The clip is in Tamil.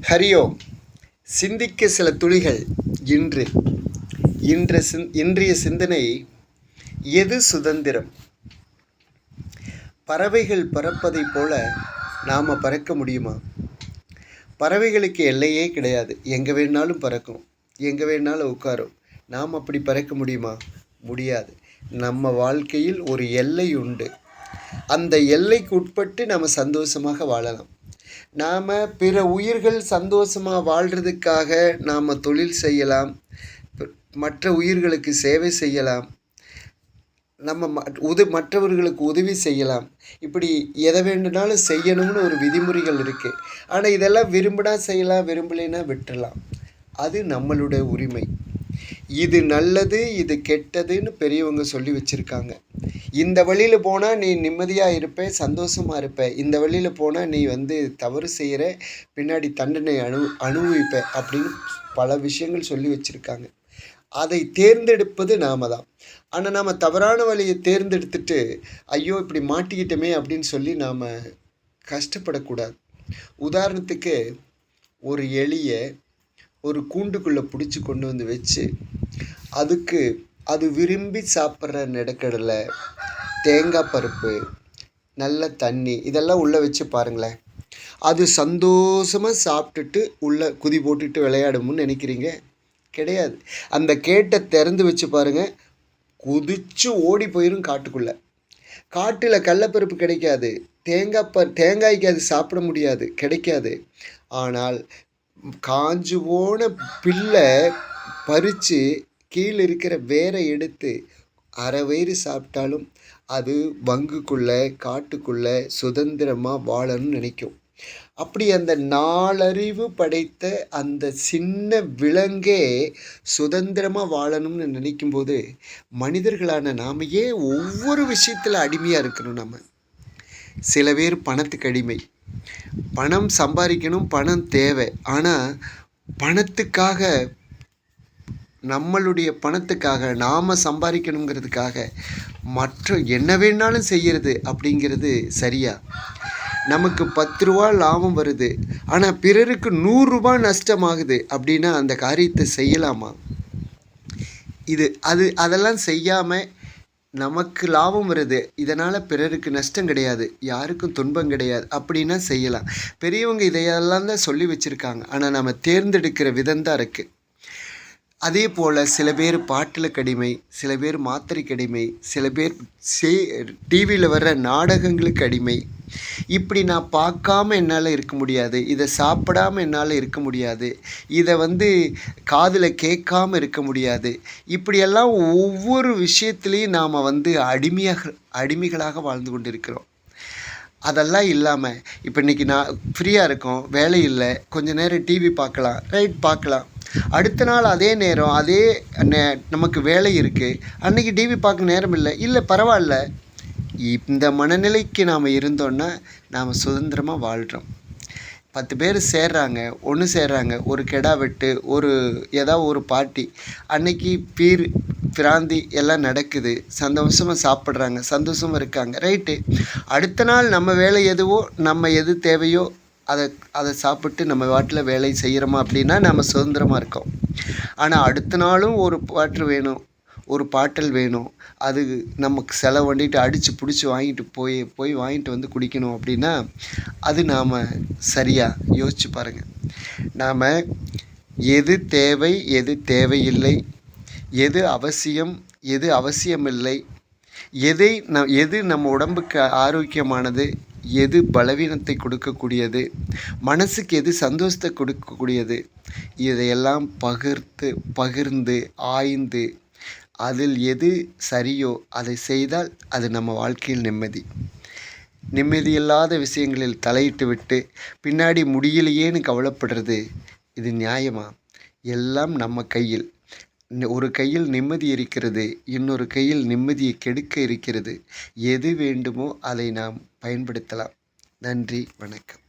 ஹரியோம். சிந்திக்க சில துளிகள். இன்றைய சிந்தனை, எது சுதந்திரம்? பறவைகள் பறப்பதைப் போல நாம் பறக்க முடியுமா? பறவைகளுக்கு எல்லையே கிடையாது. எங்கே வேணாலும் பறக்கும், எங்கே வேணாலும் உட்காரும். நாம் அப்படி பறக்க முடியுமா? முடியாது. நம்ம வாழ்க்கையில் ஒரு எல்லை உண்டு. அந்த எல்லைக்கு உட்பட்டு நம்ம சந்தோஷமாக வாழலாம். நாம் பிற உயிர்கள் சந்தோஷமாக வாழ்கிறதுக்காக நாம் தொழில் செய்யலாம், மற்ற உயிர்களுக்கு சேவை செய்யலாம், நம்ம மற்றவர்களுக்கு உதவி செய்யலாம். இப்படி எதை வேண்டுனாலும் செய்யணும்னு ஒரு விதிமுறைகள் இருக்குது. ஆனால் இதெல்லாம் விரும்பினா செய்யலாம், விரும்பலைன்னா விட்டுடலாம். அது நம்மளுடைய உரிமை. இது நல்லது, இது கெட்டதுன்னு பெரியவங்க சொல்லி வச்சுருக்காங்க. இந்த வழியில் போனால் நீ நிம்மதியாக இருப்ப, சந்தோஷமாக இருப்ப. இந்த வழியில் போனால் நீ தவறு செய்கிற, பின்னாடி தண்டனை அனுபவிப்ப அப்படின்னு பல விஷயங்கள் சொல்லி வச்சுருக்காங்க. அதை தேர்ந்தெடுப்பது நாம தான். ஆனால் நாம் தவறான வழியை தேர்ந்தெடுத்துட்டு ஐயோ இப்படி மாட்டிக்கிட்டோமே அப்படின்னு சொல்லி நாம் கஷ்டப்படக்கூடாது. உதாரணத்துக்கு, ஒரு எலியை ஒரு கூண்டுக்குள்ளே பிடிச்சி கொண்டு வந்து வச்சு அது விரும்பி சாப்பிட்ற நிலக்கடலை, தேங்காய் பருப்பு, நல்ல தண்ணி இதெல்லாம் உள்ளே வச்சு பாருங்களேன். அது சந்தோஷமாக சாப்பிட்டுட்டு உள்ளே குதி போட்டுட்டு விளையாடும்னு நினைக்கிறீங்க? கிடையாது. அந்த கேட்டை திறந்து வச்சு பாருங்கள், குதிச்சு ஓடி போயிடும் காட்டுக்குள்ளே. காட்டில் கடலைப்பருப்பு கிடைக்காது, தேங்காய்க்கு அது சாப்பிட முடியாது, கிடைக்காது. ஆனால் காஞ்சு போன பில்லை பறித்து கீழே இருக்கிற வேரை எடுத்து அரை வயிறு சாப்பிட்டாலும் அது வங்குக்குள்ளே காட்டுக்குள்ளே சுதந்திரமாக வாழணும்னு நினைக்கும். அப்படி அந்த நாலறிவு படைத்த அந்த சின்ன விலங்கே சுதந்திரமாக வாழணும்னு நினைக்கும்போது, மனிதர்களான நாம் ஏன் ஒவ்வொரு விஷயத்தில் அடிமையாக இருக்கணும்? நம்ம சில பேர் பணத்துக்கு அடிமை. பணம் சம்பாதிக்கணும், பணம் தேவை. ஆனால் பணத்துக்காக, நம்மளுடைய பணத்துக்காக நாம் சம்பாதிக்கணுங்கிறதுக்காக மற்ற என்ன வேணாலும் செய்கிறது அப்படிங்கிறது சரியா? நமக்கு 10 ரூபா லாபம் வருது, ஆனால் பிறருக்கு 100 ரூபா நஷ்டமாகுது அப்படின்னா அந்த காரியத்தை செய்யலாமா? அதெல்லாம் செய்யாமல் நமக்கு லாபம் வருது, இதனால் பிறருக்கு நஷ்டம் கிடையாது, யாருக்கும் துன்பம் கிடையாது அப்படின்னா செய்யலாம். பெரியவங்க இதையெல்லாம் தான் சொல்லி வச்சுருக்காங்க. ஆனால் நம்ம தேர்ந்தெடுக்கிற விதம் தான் இருக்குது. அதே போல் சில பேர் பாட்டிலுக்கு அடிமை, சில பேர் மாத்திரைக்கு அடிமை, சில பேர் டிவியில் வர்ற நாடகங்களுக்கு அடிமை. இப்படி நான் பார்க்காம என்னால் இருக்க முடியாது, இதை சாப்பிடாமல் என்னால் இருக்க முடியாது, இதை காதில் கேட்காமல் இருக்க முடியாது. இப்படியெல்லாம் ஒவ்வொரு விஷயத்துலேயும் நாம் அடிமைகளாக வாழ்ந்து கொண்டு இருக்கிறோம். அதெல்லாம் இல்லாமல் இப்போ இன்றைக்கி நான் ஃப்ரீயாக இருக்கோம், வேலை இல்லை, கொஞ்சம் நேரம் டிவி பார்க்கலாம், ரைட் பார்க்கலாம். அடுத்த நாள் அதே நேரம் நமக்கு வேலை இருக்குது, அன்றைக்கி டிவி பார்க்க நேரம் இல்லை, பரவாயில்ல. இந்த மனநிலைக்கு நாம் இருந்தோன்னா நாம் சுதந்திரமாக வாழ்கிறோம். 10 பேர் ஒன்று சேர்றாங்க, ஒரு கெடா வெட்டு, ஏதாவது ஒரு பார்ட்டி, அன்னைக்கு பிராந்தி எல்லாம் நடக்குது, சந்தோஷமாக சாப்பிட்றாங்க, சந்தோஷமாக இருக்காங்க, ரைட்டு. அடுத்த நாள் நம்ம வேலை எதுவோ, நம்ம எது தேவையோ அதை சாப்பிட்டு நம்ம வாட்டில் வேலை செய்கிறோமா அப்படின்னா நம்ம சுதந்திரமாக இருக்கோம். ஆனால் அடுத்த நாளும் ஒரு பாட்டு வேணும், ஒரு பாட்டல் வேணும், அது நமக்கு செலவு பண்ணிட்டு அடித்து பிடிச்சி வாங்கிட்டு போய் வாங்கிட்டு குடிக்கணும் அப்படின்னா அது நாம் சரியாக யோசித்து பாருங்கள். நாம் எது தேவை, எது தேவையில்லை, எது அவசியம், எது அவசியமில்லை, எது நம்ம உடம்புக்கு ஆரோக்கியமானது, எது பலவீனத்தை கொடுக்கக்கூடியது, மனசுக்கு எது சந்தோஷத்தை கொடுக்கக்கூடியது, இதையெல்லாம் பகிர்ந்து ஆய்ந்து அதில் எது சரியோ அதை செய்தால் அது நம்ம வாழ்க்கையில் நிம்மதியில்லாத விஷயங்களில் தலையிட்டு விட்டு பின்னாடி முடியலையேன்னு கவலைப்படுறது இது நியாயமா? எல்லாம் நம்ம கையில். ஒரு கையில் நிம்மதி இருக்கிறது, இன்னொரு கையில் நிம்மதியை கெடுக்க இருக்கிறது. எது வேண்டுமோ அதை நாம் பயன்படுத்தலாம். நன்றி, வணக்கம்.